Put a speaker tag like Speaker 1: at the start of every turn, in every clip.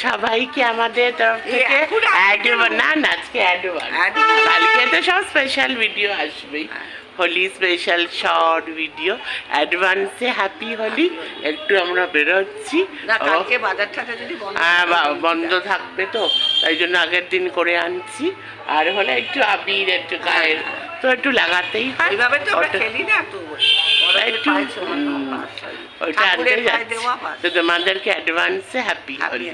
Speaker 1: সবাইকে আমাদের তরফ থেকে না না আজকে কালকে তো সব স্পেশাল ভিডিও আসবেই, হোলি স্পেশাল শর্ট ভিডিও। অ্যাডভান্সে হ্যাপি হোলি। একটু আমরা বেরোচ্ছি, বন্ধ থাকবে তো তাই জন্য আগের দিন করে আনছি। আর হলে একটু আবির একটু গায়ের তো একটু লাগাতেই হয়, একটু ওইটা আনতে যাচ্ছি। তো তোমাদেরকে অ্যাডভান্সে হ্যাপি হোলি।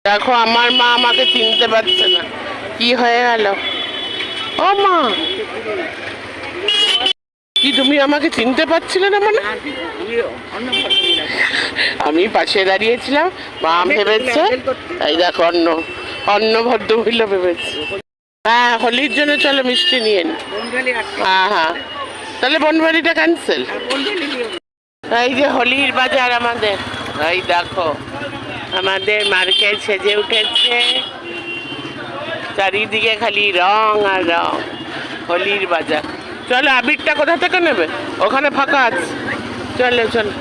Speaker 1: দেখো আমার মা আমাকে চিনতে পারছে না, কি হয়ে গেল? ও মা, কি তুমি আমাকে চিনতে পারছিলে না? মানে আমি পাশে দাঁড়িয়েছিলাম, মা ভেবেছে এই দেখো অন্য ভদ্র মহিলা ভেবেছে। হ্যাঁ, হোলির জন্য চলো মিষ্টি নিয়ে নি। হ্যাঁ হ্যাঁ, তাহলে বনবাড়িটা ক্যান্সেল। এই যে হোলির বাজার আমাদের, এই দেখো আমাদের মার্কেট সেজে উঠেছে, চারিদিকে খালি রং আর রং। হোলির বাজার। চলো, আবিরটা কোথা থেকে নেবে? ওখানে ফাঁকা আছে, চলো চলো।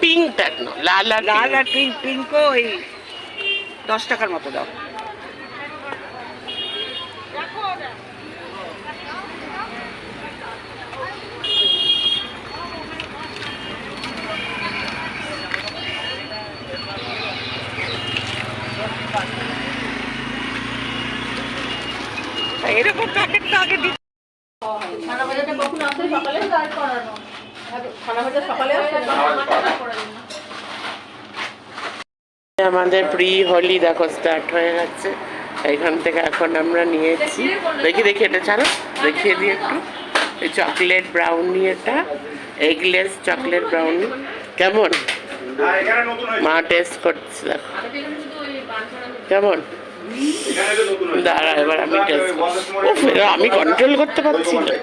Speaker 1: পিঙ্কটা লাল আর
Speaker 2: পিঙ্ক ওই 10 টাকার মতো দাও। এরকম প্যাকেটটা আগে দিই।
Speaker 1: আমাদের প্রি হোলি দেখো স্টার্ট হয়ে গেছে এইখান থেকে। এখন আমরা নিয়েছি, দেখি এটা ছাড়ো, দেখিয়ে দিই একটু। এই চকলেট ব্রাউনি, এটা এগলেস চকলেট ব্রাউনি। কেমন? মা টেস্ট করছে, দেখো কেমন। দাঁড়া, এবার আমি টেস্ট, আমি কন্ট্রোল করতে পারছি না।